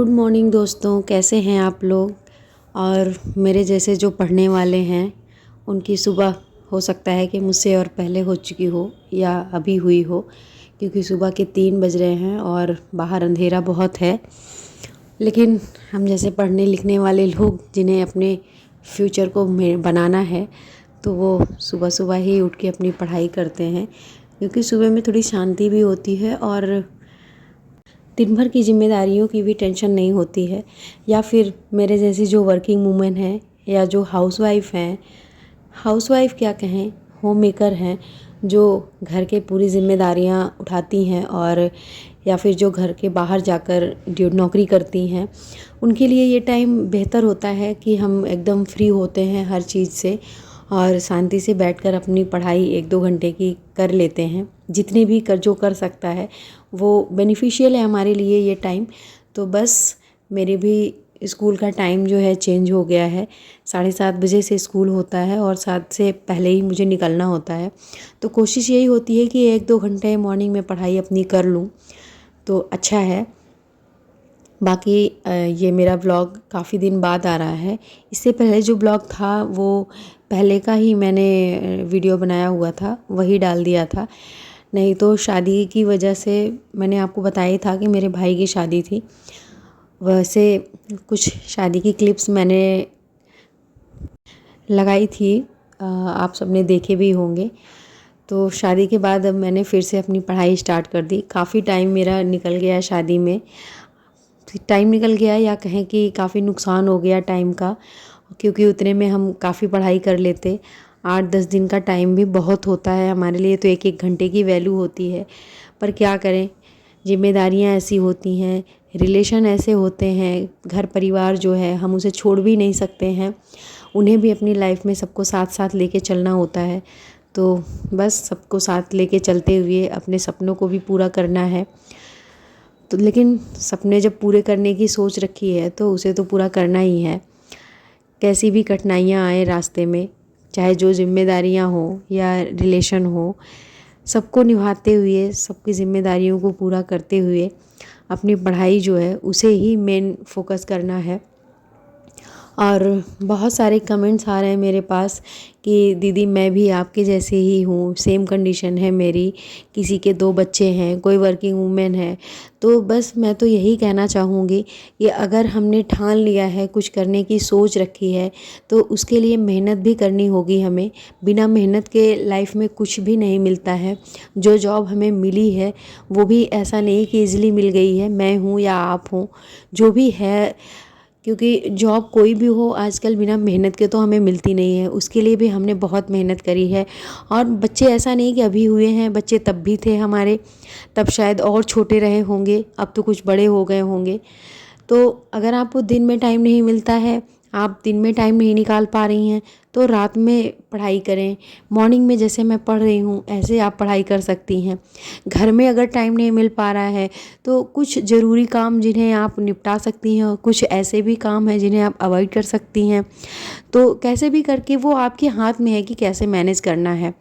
Good morning दोस्तों, कैसे हैं आप लोग। और मेरे जैसे जो पढ़ने वाले हैं उनकी सुबह हो सकता है कि मुझसे और पहले हो चुकी हो या अभी हुई हो, क्योंकि सुबह के 3 बज रहे हैं और बाहर अंधेरा बहुत है। लेकिन हम जैसे पढ़ने लिखने वाले लोग जिन्हें अपने फ्यूचर को बनाना है, तो वो सुबह सुबह ही उठ के अपनी पढ़ाई करते हैं, क्योंकि सुबह में थोड़ी शांति भी होती है और दिन भर की जिम्मेदारियों की भी टेंशन नहीं होती है। या फिर मेरे जैसी जो वर्किंग वूमेन है या जो हाउसवाइफ़ हैं, हाउसवाइफ़ क्या कहें, होम मेकर हैं, जो घर के पूरी जिम्मेदारियां उठाती हैं, और या फिर जो घर के बाहर जाकर नौकरी करती हैं, उनके लिए ये टाइम बेहतर होता है कि हम एकदम फ्री होते हैं हर चीज़ से और शांति से बैठकर अपनी पढ़ाई 1-2 घंटे की कर लेते हैं। जितने भी जो कर सकता है वो बेनिफिशियल है हमारे लिए ये टाइम। तो बस मेरे भी स्कूल का टाइम जो है चेंज हो गया है। 7:30 बजे से स्कूल होता है और 7 से पहले ही मुझे निकलना होता है। तो कोशिश यही होती है कि 1-2 घंटे मॉर्निंग में पढ़ाई अपनी कर लूँ तो अच्छा है। बाकी ये मेरा व्लॉग काफ़ी दिन बाद आ रहा है। इससे पहले जो ब्लॉग था वो पहले का ही मैंने वीडियो बनाया हुआ था, वही डाल दिया था। नहीं तो शादी की वजह से मैंने आपको बताया था कि मेरे भाई की शादी थी, वैसे कुछ शादी की क्लिप्स मैंने लगाई थी, आप सबने देखे भी होंगे। तो शादी के बाद अब मैंने फिर से अपनी पढ़ाई स्टार्ट कर दी। काफ़ी टाइम मेरा निकल गया शादी में, टाइम निकल गया या कहें कि काफ़ी नुकसान हो गया टाइम का, क्योंकि उतने में हम काफ़ी पढ़ाई कर लेते। 8-10 दिन का टाइम भी बहुत होता है हमारे लिए, तो 1-1 घंटे की वैल्यू होती है। पर क्या करें, जिम्मेदारियां ऐसी होती हैं, रिलेशन ऐसे होते हैं, घर परिवार जो है हम उसे छोड़ भी नहीं सकते हैं, उन्हें भी अपनी लाइफ में सबको साथ साथ लेके चलना होता है। तो बस सबको साथ लेके चलते हुए अपने सपनों को भी पूरा करना है। तो लेकिन सपने जब पूरे करने की सोच रखी है तो उसे तो पूरा करना ही है, कैसी भी कठिनाइयाँ आए रास्ते में, चाहे जो जिम्मेदारियाँ हो या रिलेशन हो, सबको निभाते हुए, सबकी जिम्मेदारियों को पूरा करते हुए अपनी पढ़ाई जो है उसे ही मेन फोकस करना है। और बहुत सारे कमेंट्स आ रहे हैं मेरे पास कि दीदी मैं भी आपके जैसे ही हूँ, सेम कंडीशन है मेरी, किसी के 2 बच्चे हैं, कोई वर्किंग वूमेन है। तो बस मैं तो यही कहना चाहूँगी कि अगर हमने ठान लिया है, कुछ करने की सोच रखी है, तो उसके लिए मेहनत भी करनी होगी हमें। बिना मेहनत के लाइफ में कुछ भी नहीं मिलता है। जो जॉब हमें मिली है वो भी ऐसा नहीं कि ईज़िली मिल गई है, मैं हूँ या आप हों, जो भी है, क्योंकि जॉब कोई भी हो आजकल बिना मेहनत के तो हमें मिलती नहीं है। उसके लिए भी हमने बहुत मेहनत करी है। और बच्चे ऐसा नहीं कि अभी हुए हैं, बच्चे तब भी थे हमारे, तब शायद और छोटे रहे होंगे, अब तो कुछ बड़े हो गए होंगे। तो अगर आपको दिन में टाइम नहीं मिलता है, आप दिन में टाइम नहीं निकाल पा रही हैं, तो रात में पढ़ाई करें। मॉर्निंग में जैसे मैं पढ़ रही हूँ ऐसे आप पढ़ाई कर सकती हैं। घर में अगर टाइम नहीं मिल पा रहा है तो कुछ ज़रूरी काम जिन्हें आप निपटा सकती हैं, और कुछ ऐसे भी काम हैं जिन्हें आप अवॉइड कर सकती हैं। तो कैसे भी करके वो आपके हाथ में है कि कैसे मैनेज करना है।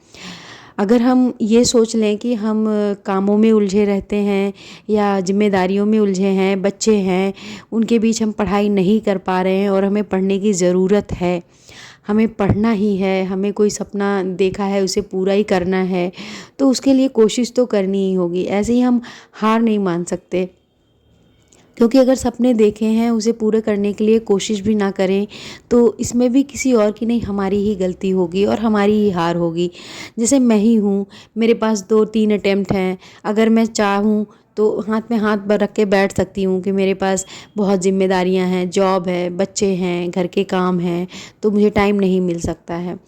अगर हम ये सोच लें कि हम कामों में उलझे रहते हैं या जिम्मेदारियों में उलझे हैं, बच्चे हैं, उनके बीच हम पढ़ाई नहीं कर पा रहे हैं और हमें पढ़ने की ज़रूरत है, हमें पढ़ना ही है, हमें कोई सपना देखा है उसे पूरा ही करना है, तो उसके लिए कोशिश तो करनी ही होगी। ऐसे ही हम हार नहीं मान सकते, क्योंकि अगर सपने देखे हैं उसे पूरे करने के लिए कोशिश भी ना करें तो इसमें भी किसी और की नहीं, हमारी ही गलती होगी और हमारी ही हार होगी। जैसे मैं ही हूँ, मेरे पास 2-3 अटेम्प्ट हैं, अगर मैं चाहूँ तो हाथ में हाथ रख के बैठ सकती हूँ कि मेरे पास बहुत जिम्मेदारियाँ हैं, जॉब है, बच्चे हैं, घर के काम हैं, तो मुझे टाइम नहीं मिल सकता है।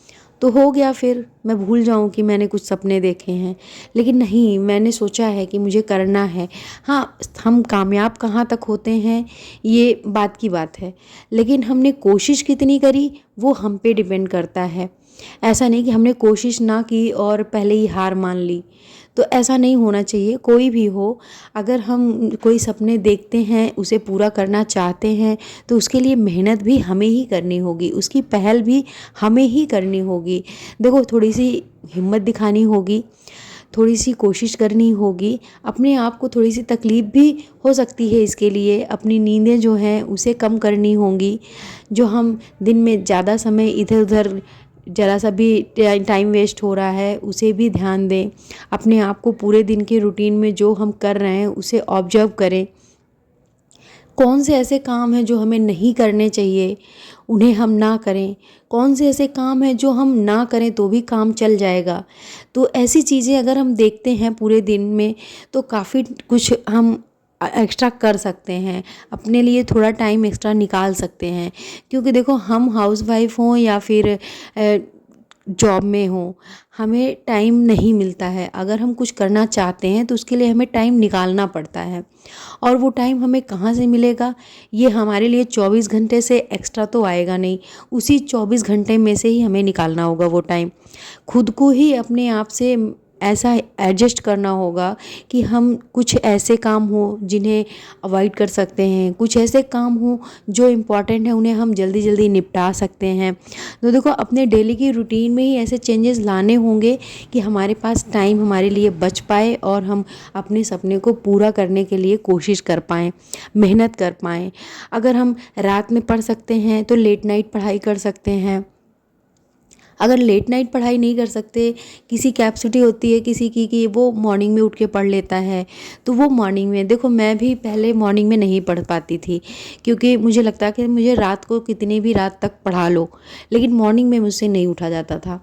तो हो गया, फिर मैं भूल जाऊँ कि मैंने कुछ सपने देखे हैं। लेकिन नहीं, मैंने सोचा है कि मुझे करना है। हाँ, हम कामयाब कहाँ तक होते हैं ये बात की बात है, लेकिन हमने कोशिश कितनी करी वो हम पे डिपेंड करता है। ऐसा नहीं कि हमने कोशिश ना की और पहले ही हार मान ली, तो ऐसा नहीं होना चाहिए। कोई भी हो, अगर हम कोई सपने देखते हैं, उसे पूरा करना चाहते हैं, तो उसके लिए मेहनत भी हमें ही करनी होगी, उसकी पहल भी हमें ही करनी होगी। देखो, थोड़ी सी हिम्मत दिखानी होगी, थोड़ी सी कोशिश करनी होगी। अपने आप को थोड़ी सी तकलीफ़ भी हो सकती है इसके लिए, अपनी नींदें जो हैं उसे कम करनी होंगी। जो हम दिन में ज़्यादा समय इधर उधर ज़रा सा भी टाइम वेस्ट हो रहा है उसे भी ध्यान दें। अपने आप को पूरे दिन के रूटीन में जो हम कर रहे हैं उसे ऑब्जर्व करें। कौन से ऐसे काम हैं जो हमें नहीं करने चाहिए, उन्हें हम ना करें। कौन से ऐसे काम हैं जो हम ना करें तो भी काम चल जाएगा। तो ऐसी चीज़ें अगर हम देखते हैं पूरे दिन में तो काफ़ी कुछ हम एक्स्ट्रा कर सकते हैं, अपने लिए थोड़ा टाइम एक्स्ट्रा निकाल सकते हैं। क्योंकि देखो, हम हाउसवाइफ हों या फिर जॉब में हो, हमें टाइम नहीं मिलता है। अगर हम कुछ करना चाहते हैं तो उसके लिए हमें टाइम निकालना पड़ता है, और वो टाइम हमें कहाँ से मिलेगा? ये हमारे लिए 24 घंटे से एक्स्ट्रा तो आएगा नहीं, उसी 24 घंटे में से ही हमें निकालना होगा वो टाइम। खुद को ही अपने आप से ऐसा एडजस्ट करना होगा कि हम कुछ ऐसे काम हो जिन्हें अवॉइड कर सकते हैं, कुछ ऐसे काम हो जो इम्पॉर्टेंट है उन्हें हम जल्दी जल्दी निपटा सकते हैं। तो देखो, अपने डेली की रूटीन में ही ऐसे चेंजेस लाने होंगे कि हमारे पास टाइम हमारे लिए बच पाए और हम अपने सपने को पूरा करने के लिए कोशिश कर पाएँ, मेहनत कर पाएँ। अगर हम रात में पढ़ सकते हैं तो लेट नाइट पढ़ाई कर सकते हैं। अगर लेट नाइट पढ़ाई नहीं कर सकते, किसी कैपेसिटी होती है किसी की कि वो मॉर्निंग में उठ के पढ़ लेता है, तो वो मॉर्निंग में, देखो मैं भी पहले मॉर्निंग में नहीं पढ़ पाती थी, क्योंकि मुझे लगता कि मुझे रात को कितनी भी रात तक पढ़ा लो, लेकिन मॉर्निंग में मुझसे नहीं उठा जाता था।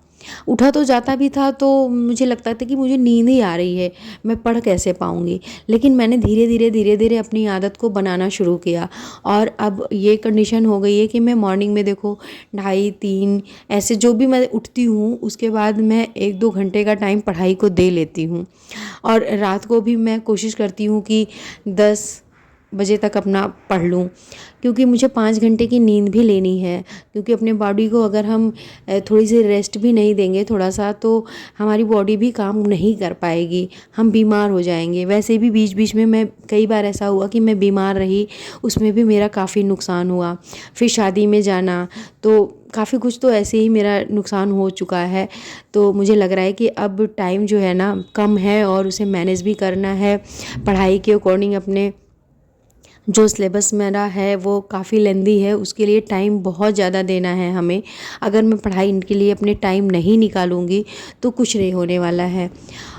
उठा तो जाता भी था तो मुझे लगता था कि मुझे नींद ही आ रही है, मैं पढ़ कैसे पाऊँगी। लेकिन मैंने धीरे धीरे अपनी आदत को बनाना शुरू किया, और अब ये कंडीशन हो गई है कि मैं मॉर्निंग में देखो 2:30-3 ऐसे जो भी मैं उठती हूँ उसके बाद मैं 1-2 घंटे का टाइम पढ़ाई को दे लेती हूँ। और रात को भी मैं कोशिश करती हूँ कि 10 बजे तक अपना पढ़ लूँ, क्योंकि मुझे 5 घंटे की नींद भी लेनी है। क्योंकि अपने बॉडी को अगर हम थोड़ी सी रेस्ट भी नहीं देंगे थोड़ा सा, तो हमारी बॉडी भी काम नहीं कर पाएगी, हम बीमार हो जाएंगे। वैसे भी बीच बीच में मैं कई बार ऐसा हुआ कि मैं बीमार रही, उसमें भी मेरा काफ़ी नुकसान हुआ। फिर शादी में जाना, तो काफ़ी कुछ तो ऐसे ही मेरा नुकसान हो चुका है। तो मुझे लग रहा है कि अब टाइम जो है ना कम है और उसे मैनेज भी करना है पढ़ाई के अकॉर्डिंग। अपने जो सिलेबस मेरा है वो काफ़ी लेंदी है, उसके लिए टाइम बहुत ज़्यादा देना है हमें। अगर मैं पढ़ाई इनके लिए अपने टाइम नहीं निकालूंगी तो कुछ नहीं होने वाला है।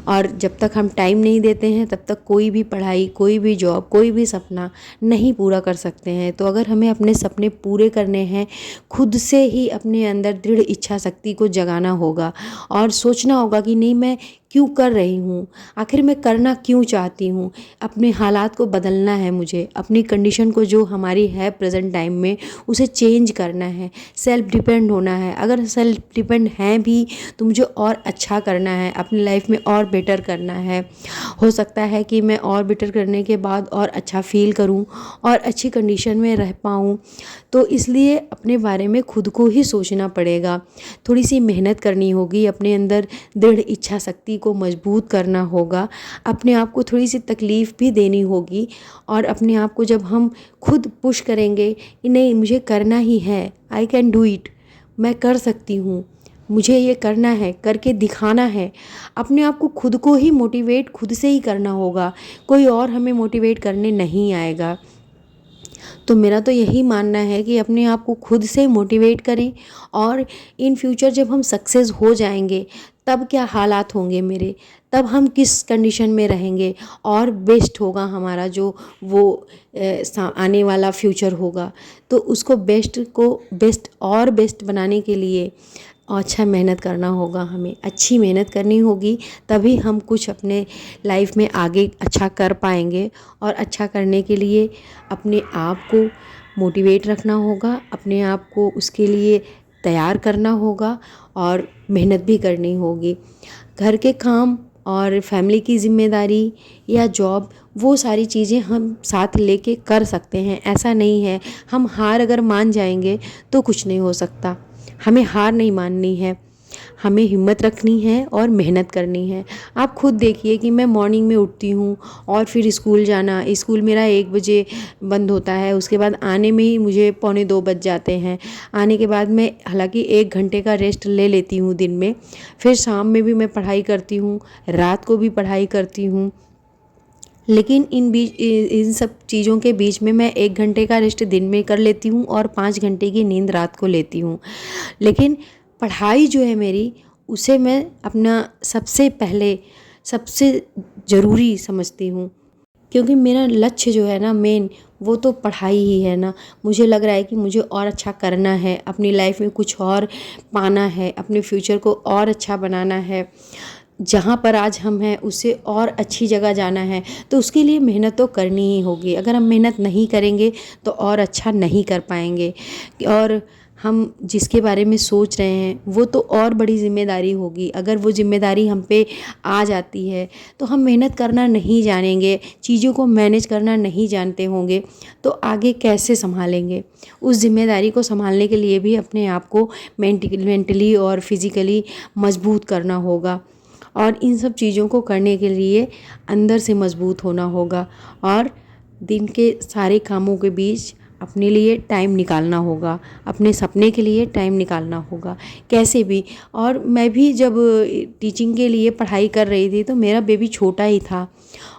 और जब तक हम टाइम नहीं देते हैं तब तक कोई भी पढ़ाई, कोई भी जॉब, कोई भी सपना नहीं पूरा कर सकते हैं। तो अगर हमें अपने सपने पूरे करने हैं, खुद से ही अपने अंदर दृढ़ इच्छा शक्ति को जगाना होगा और सोचना होगा कि नहीं, मैं क्यों कर रही हूँ, आखिर मैं करना क्यों चाहती हूँ। अपने हालात को बदलना है मुझे, अपनी कंडीशन को जो हमारी है प्रेजेंट टाइम में उसे चेंज करना है, सेल्फ डिपेंड होना है। अगर सेल्फ डिपेंड हैं भी तो मुझे और अच्छा करना है, अपनी लाइफ में और बेटर करना है। हो सकता है कि मैं और बेटर करने के बाद और अच्छा फील करूं और अच्छी कंडीशन में रह पाऊं। तो इसलिए अपने बारे में खुद को ही सोचना पड़ेगा, थोड़ी सी मेहनत करनी होगी, अपने अंदर दृढ़ इच्छा शक्ति को मजबूत करना होगा, अपने आप को थोड़ी सी तकलीफ़ भी देनी होगी। और अपने आप को जब हम खुद पुश करेंगे कि नहीं, मुझे करना ही है, आई कैन डू इट, मैं कर सकती हूँ, मुझे ये करना है, करके दिखाना है। अपने आप को खुद को ही मोटिवेट खुद से ही करना होगा, कोई और हमें मोटिवेट करने नहीं आएगा। तो मेरा तो यही मानना है कि अपने आप को खुद से मोटिवेट करें, और इन फ्यूचर जब हम सक्सेस हो जाएंगे तब क्या हालात होंगे मेरे, तब हम किस कंडीशन में रहेंगे, और बेस्ट होगा हमारा जो वो आने वाला फ्यूचर होगा। तो उसको बेस्ट और बेस्ट बनाने के लिए अच्छा मेहनत करना होगा, हमें अच्छी मेहनत करनी होगी, तभी हम कुछ अपने लाइफ में आगे अच्छा कर पाएंगे। और अच्छा करने के लिए अपने आप को मोटिवेट रखना होगा, अपने आप को उसके लिए तैयार करना होगा और मेहनत भी करनी होगी। घर के काम और फैमिली की ज़िम्मेदारी या जॉब, वो सारी चीज़ें हम साथ लेके कर सकते हैं। ऐसा नहीं है हम हार अगर मान जाएंगे तो कुछ नहीं हो सकता, हमें हार नहीं माननी है। हमें हिम्मत रखनी है और मेहनत करनी है। आप खुद देखिए कि मैं मॉर्निंग में उठती हूँ और फिर स्कूल जाना, स्कूल मेरा 1 बजे बंद होता है, उसके बाद आने में ही मुझे पौने 2 बज जाते हैं। आने के बाद मैं हालांकि 1 घंटे का रेस्ट ले लेती हूँ दिन में, फिर शाम में भी मैं पढ़ाई करती हूँ, रात को भी पढ़ाई करती हूँ। लेकिन इन सब चीज़ों के बीच में मैं 1 घंटे का रेस्ट दिन में कर लेती हूँ और 5 घंटे की नींद रात को लेती हूँ। लेकिन पढ़ाई जो है मेरी, उसे मैं अपना सबसे पहले सबसे ज़रूरी समझती हूँ, क्योंकि मेरा लक्ष्य जो है ना मेन, वो तो पढ़ाई ही है ना। मुझे लग रहा है कि मुझे और अच्छा करना है, अपनी लाइफ में कुछ और पाना है, अपने फ्यूचर को और अच्छा बनाना है, जहाँ पर आज हम हैं उससे और अच्छी जगह जाना है। तो उसके लिए मेहनत तो करनी ही होगी। अगर हम मेहनत नहीं करेंगे तो और अच्छा नहीं कर पाएंगे, और हम जिसके बारे में सोच रहे हैं वो तो और बड़ी जिम्मेदारी होगी। अगर वो जिम्मेदारी हम पे आ जाती है तो हम मेहनत करना नहीं जानेंगे, चीज़ों को मैनेज करना नहीं जानते होंगे, तो आगे कैसे संभालेंगे। उस जिम्मेदारी को संभालने के लिए भी अपने आप को मेंटली और फिज़िकली मजबूत करना होगा, और इन सब चीज़ों को करने के लिए अंदर से मजबूत होना होगा, और दिन के सारे कामों के बीच अपने लिए टाइम निकालना होगा, अपने सपने के लिए टाइम निकालना होगा कैसे भी। और मैं भी जब टीचिंग के लिए पढ़ाई कर रही थी तो मेरा बेबी छोटा ही था,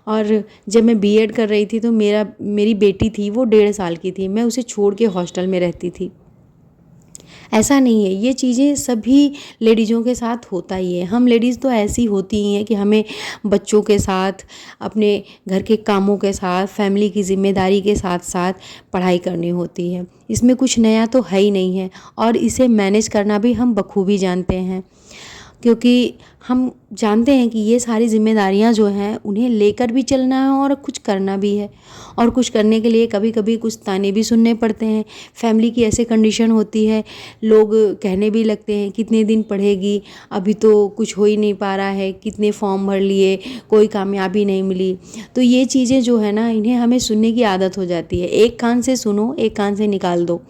और जब मैं बीएड कर रही थी तो मेरी बेटी थी, वो 1.5 साल की थी, मैं उसे छोड़ के हॉस्टल में रहती थी। ऐसा नहीं है, ये चीज़ें सभी लेडीज़ों के साथ होता ही है। हम लेडीज़ तो ऐसी होती ही हैं कि हमें बच्चों के साथ, अपने घर के कामों के साथ, फैमिली की जिम्मेदारी के साथ साथ पढ़ाई करनी होती है। इसमें कुछ नया तो है ही नहीं है, और इसे मैनेज करना भी हम बखूबी जानते हैं, क्योंकि हम जानते हैं कि ये सारी जिम्मेदारियां जो हैं उन्हें लेकर भी चलना है और कुछ करना भी है। और कुछ करने के लिए कभी कभी कुछ ताने भी सुनने पड़ते हैं। फैमिली की ऐसे कंडीशन होती है, लोग कहने भी लगते हैं कितने दिन पढ़ेगी, अभी तो कुछ हो ही नहीं पा रहा है, कितने फॉर्म भर लिए, कोई कामयाबी नहीं मिली। तो ये चीज़ें जो है ना, इन्हें हमें सुनने की आदत हो जाती है। एक कान से सुनो, एक कान से निकाल दो।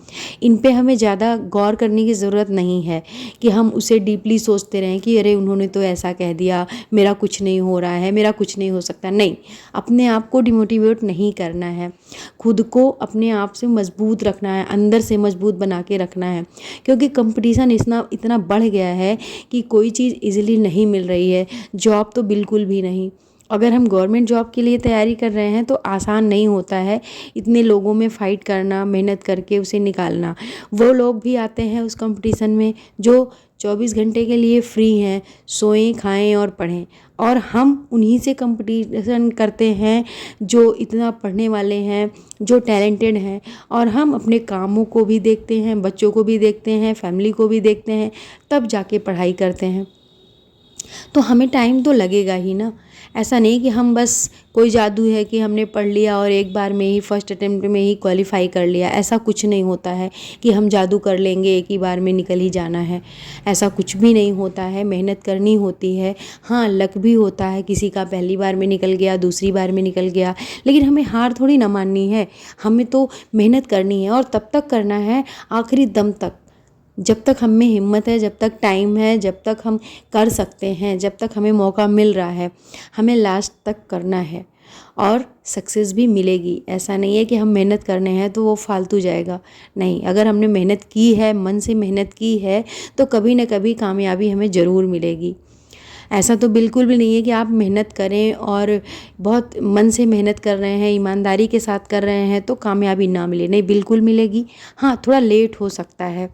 इन पे हमें ज़्यादा गौर करने की ज़रूरत नहीं है कि हम उसे डीपली सोचते रहें कि अरे उन्होंने तो ऐसा कह दिया, मेरा कुछ नहीं हो रहा है, मेरा कुछ नहीं हो सकता। नहीं, अपने आप को डिमोटिवेट नहीं करना है, खुद को अपने आप से मजबूत रखना है, अंदर से मजबूत बना के रखना है। क्योंकि कंपटीशन इतना बढ़ गया है कि कोई चीज़ इजीली नहीं मिल रही है, जॉब तो बिल्कुल भी नहीं। अगर हम गवर्नमेंट जॉब के लिए तैयारी कर रहे हैं तो आसान नहीं होता है इतने लोगों में फ़ाइट करना, मेहनत करके उसे निकालना। वो लोग भी आते हैं उस कंपटीशन में जो 24 घंटे के लिए फ्री हैं, सोएं, खाएं और पढ़ें, और हम उन्हीं से कंपटीशन करते हैं जो इतना पढ़ने वाले हैं, जो टैलेंटेड हैं। और हम अपने कामों को भी देखते हैं, बच्चों को भी देखते हैं, फैमिली को भी देखते हैं, तब जाके पढ़ाई करते हैं। तो हमें टाइम तो लगेगा ही ना। ऐसा नहीं कि हम बस कोई जादू है कि हमने पढ़ लिया और एक बार में ही फर्स्ट अटेम्प्ट में ही क्वालिफाई कर लिया। ऐसा कुछ नहीं होता है कि हम जादू कर लेंगे, एक ही बार में निकल ही जाना है। ऐसा कुछ भी नहीं होता है, मेहनत करनी होती है। हाँ, लक भी होता है, किसी का पहली बार में निकल गया, दूसरी बार में निकल गया, लेकिन हमें हार थोड़ी ना माननी है। हमें तो मेहनत करनी है, और तब तक करना है आखिरी दम तक, जब तक हम में हिम्मत है, जब तक टाइम है, जब तक हम कर सकते हैं, जब तक हमें मौका मिल रहा है, हमें लास्ट तक करना है, और सक्सेस भी मिलेगी। ऐसा नहीं है कि हम मेहनत करने हैं तो वो फालतू जाएगा। नहीं, अगर हमने मेहनत की है, मन से मेहनत की है, तो कभी ना कभी कामयाबी हमें ज़रूर मिलेगी। ऐसा तो बिल्कुल भी नहीं है कि आप मेहनत करें और बहुत मन से मेहनत कर रहे हैं, ईमानदारी के साथ कर रहे हैं तो कामयाबी ना मिले। नहीं, बिल्कुल मिलेगी। हाँ, थोड़ा लेट हो सकता है।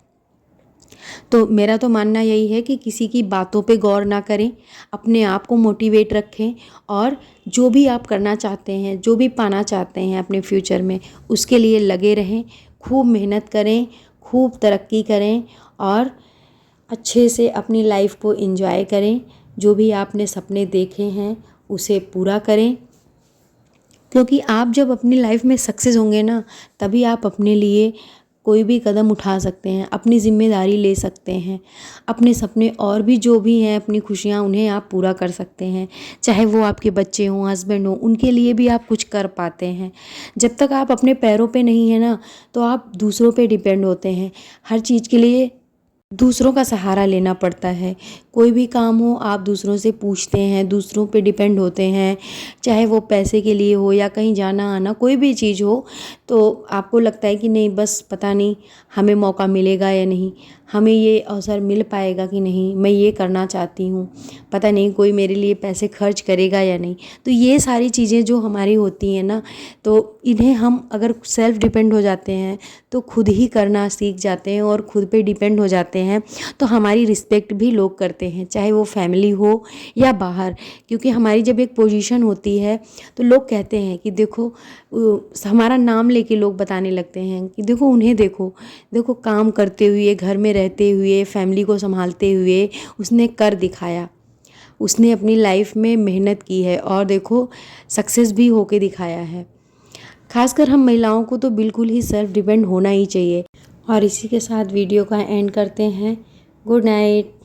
तो मेरा तो मानना यही है कि किसी की बातों पे गौर ना करें, अपने आप को मोटिवेट रखें, और जो भी आप करना चाहते हैं, जो भी पाना चाहते हैं अपने फ्यूचर में, उसके लिए लगे रहें, खूब मेहनत करें, खूब तरक्की करें, और अच्छे से अपनी लाइफ को एंजॉय करें। जो भी आपने सपने देखे हैं उसे पूरा करें, क्योंकि आप जब अपनी लाइफ में सक्सेस होंगे ना, तभी आप अपने लिए कोई भी कदम उठा सकते हैं, अपनी ज़िम्मेदारी ले सकते हैं, अपने सपने और भी जो भी हैं, अपनी खुशियाँ, उन्हें आप पूरा कर सकते हैं। चाहे वो आपके बच्चे हों, हस्बैंड हों, उनके लिए भी आप कुछ कर पाते हैं। जब तक आप अपने पैरों पे नहीं हैं ना, तो आप दूसरों पे डिपेंड होते हैं। हर चीज़ के लिए दूसरों का सहारा लेना पड़ता है। कोई भी काम हो आप दूसरों से पूछते हैं, दूसरों पे डिपेंड होते हैं, चाहे वो पैसे के लिए हो या कहीं जाना आना कोई भी चीज़ हो, तो आपको लगता है कि नहीं बस पता नहीं हमें मौका मिलेगा या नहीं, हमें ये अवसर मिल पाएगा कि नहीं, मैं ये करना चाहती हूँ, पता नहीं कोई मेरे लिए पैसे खर्च करेगा या नहीं। तो ये सारी चीज़ें जो हमारी होती हैं ना, तो इन्हें हम अगर सेल्फ डिपेंड हो जाते हैं तो खुद ही करना सीख जाते हैं और खुद पे डिपेंड हो जाते हैं, तो हमारी रिस्पेक्ट भी लोग करते हैं, चाहे वो फैमिली हो या बाहर। क्योंकि हमारी जब एक पोजीशन होती है तो लोग कहते हैं कि देखो हमारा नाम लेके लोग बताने लगते हैं कि देखो उन्हें देखो, देखो काम करते हुए, घर में रहते हुए, फैमिली को संभालते हुए उसने कर दिखाया, उसने अपनी लाइफ में मेहनत की है और देखो सक्सेस भी होके दिखाया है। खासकर हम महिलाओं को तो बिल्कुल ही सेल्फ डिपेंड होना ही चाहिए। और इसी के साथ वीडियो का एंड करते हैं। Good night.